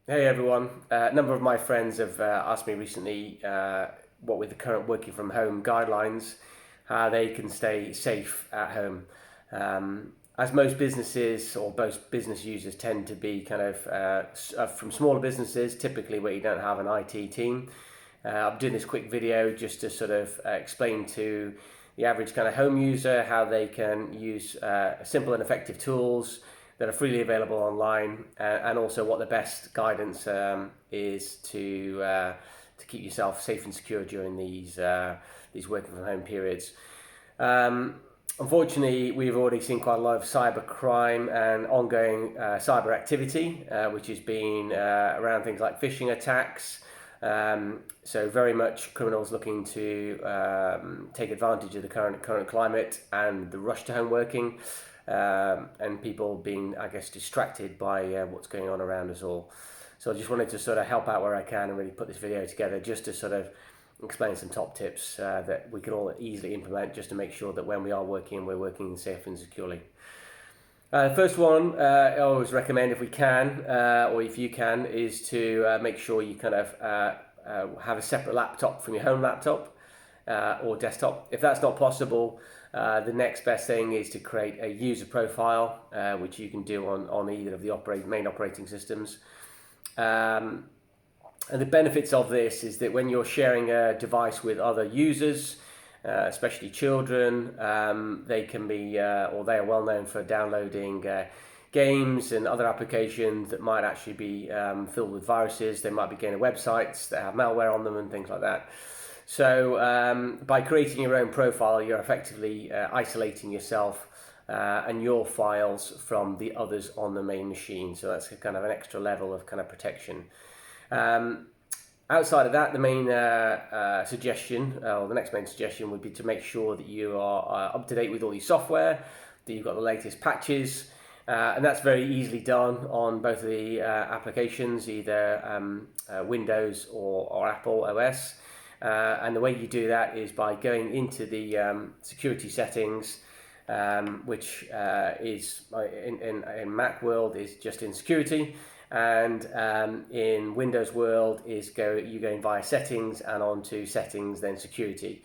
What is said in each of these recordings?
Hey everyone. A number of my friends have asked me recently, what with the current working from home guidelines, how they can stay safe at home. As most businesses or most business users tend to be kind of from smaller businesses, typically where you don't have an IT team. I'm doing this quick video just to sort of explain to the average kind of home user how they can use simple and effective tools that are freely available online, and also what the best guidance is to keep yourself safe and secure during these working from home periods. Um, Unfortunately, we've already seen quite a lot of cyber crime and ongoing cyber activity, which has been around things like phishing attacks. So very much criminals looking to take advantage of the current climate and the rush to home working, and people being, I guess, distracted by what's going on around us all. So I just wanted to sort of help out where I can and really put this video together just to sort of explain some top tips that we can all easily implement just to make sure that when we are working, we're working safe and securely. First one, I always recommend if we can, or if you can, is to make sure you kind of have a separate laptop from your home laptop or desktop. If that's not possible, the next best thing is to create a user profile, which you can do on either of the main operating systems. And the benefits of this is that when you're sharing a device with other users, especially children, they can be, or they are well known for downloading games and other applications that might actually be filled with viruses. They might be going to websites that have malware on them and things like that. So by creating your own profile, you're effectively isolating yourself and your files from the others on the main machine. So that's kind of an extra level of kind of protection. Outside of that, the main suggestion, or the next main suggestion, would be to make sure that you are up to date with all your software, that you've got the latest patches, and that's very easily done on both of the applications, either Windows or Apple OS. And the way you do that is by going into the security settings, which is in Mac world is just in security, and in Windows world is you're going via settings and onto settings, then security.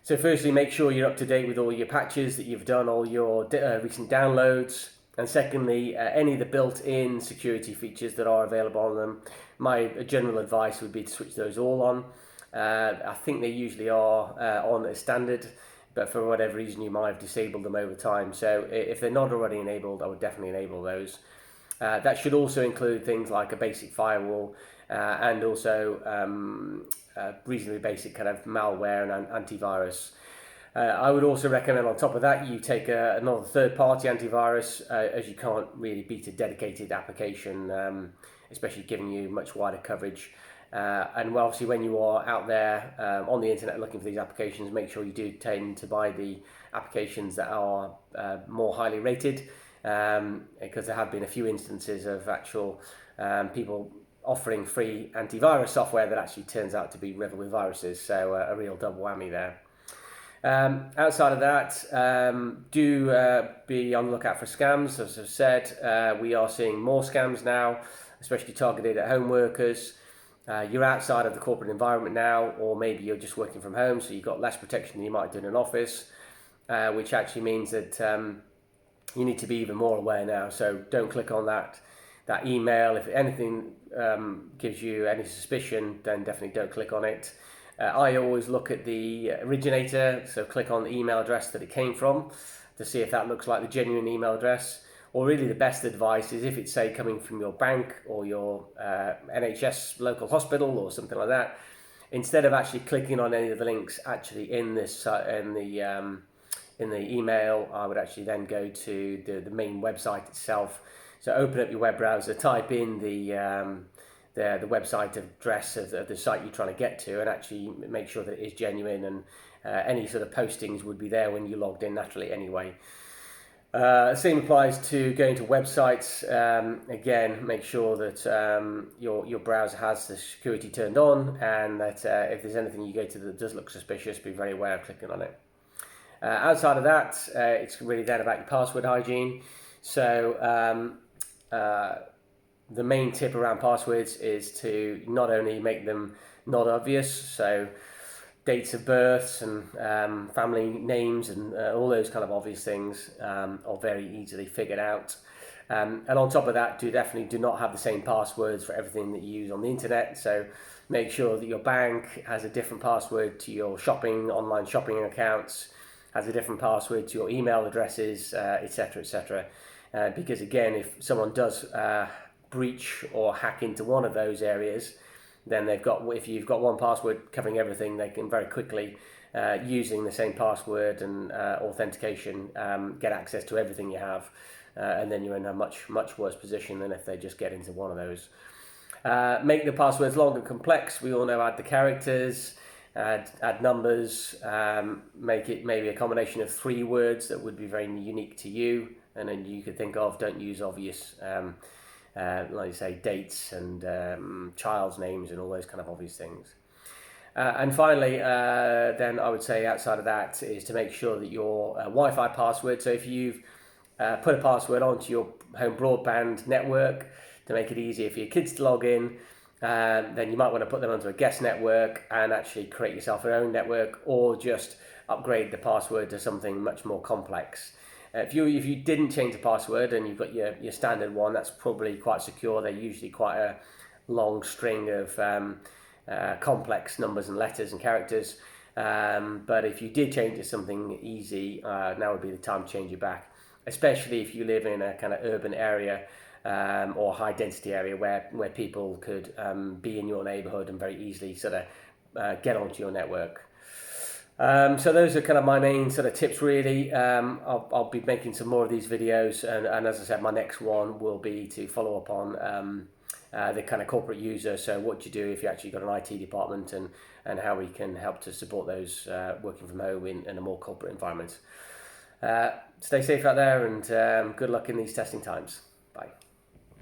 So firstly, make sure you're up to date with all your patches that you've done, all your recent downloads, and secondly, any of the built-in security features that are available on them. My general advice would be to switch those all on. I think they usually are on as standard, but for whatever reason you might have disabled them over time. So if they're not already enabled, I would definitely enable those. That should also include things like a basic firewall and also reasonably basic kind of malware and antivirus. I would also recommend on top of that you take another third-party antivirus, as you can't really beat a dedicated application, especially giving you much wider coverage. And obviously when you are out there on the internet looking for these applications, make sure you do tend to buy the applications that are more highly rated, because there have been a few instances of actual people offering free antivirus software that actually turns out to be riddled with viruses, so a real double whammy there. Outside of that, do be on the lookout for scams. As I've said, we are seeing more scams now, especially targeted at home workers. You're outside of the corporate environment now, or maybe you're just working from home, so you've got less protection than you might do in an office, which actually means that you need to be even more aware now. So don't click on that email. If anything gives you any suspicion, then definitely don't click on it. I always look at the originator, so click on the email address that it came from to see if that looks like the genuine email address. Or really the best advice is if it's, say, coming from your bank or your NHS local hospital or something like that, instead of actually clicking on any of the links actually in this in the email, I would actually then go to the main website itself. So open up your web browser, type in the website address of the site you're trying to get to, and actually make sure that it is genuine, and any sort of postings would be there when you logged in naturally anyway. Same applies to going to websites. Again, make sure that your browser has the security turned on, and that if there's anything you go to that does look suspicious, be very aware of clicking on it. Outside of that, it's really then about your password hygiene. So the main tip around passwords is to not only make them not obvious, so dates of births and family names and all those kind of obvious things are very easily figured out. And on top of that, definitely do not have the same passwords for everything that you use on the internet. So make sure that your bank has a different password to your online shopping accounts, has a different password to your email addresses, etc., etc. Because again, if someone does breach or hack into one of those areas, then if you've got one password covering everything, they can very quickly, using the same password and authentication, get access to everything you have, and then you're in a much worse position than if they just get into one of those. Make the passwords long and complex. We all know, add the characters, add numbers, make it maybe a combination of 3 words that would be very unique to you, and then you could think of, don't use obvious like you say, dates and child's names and all those kind of obvious things. And finally, then I would say outside of that is to make sure that your Wi-Fi password, so if you've put a password onto your home broadband network to make it easier for your kids to log in, then you might want to put them onto a guest network and actually create yourself your own network, or just upgrade the password to something much more complex. If you didn't change the password and you've got your standard one, that's probably quite secure. They're usually quite a long string of complex numbers and letters and characters. But if you did change it to something easy, now would be the time to change it back, especially if you live in a kind of urban area or high density area where people could be in your neighborhood and very easily sort of get onto your network. So those are kind of my main sort of tips really. I'll be making some more of these videos, and as I said, my next one will be to follow up on the kind of corporate user. So what you do if you actually got an IT department, and how we can help to support those working from home in a more corporate environment. Stay safe out there, and good luck in these testing times. Bye.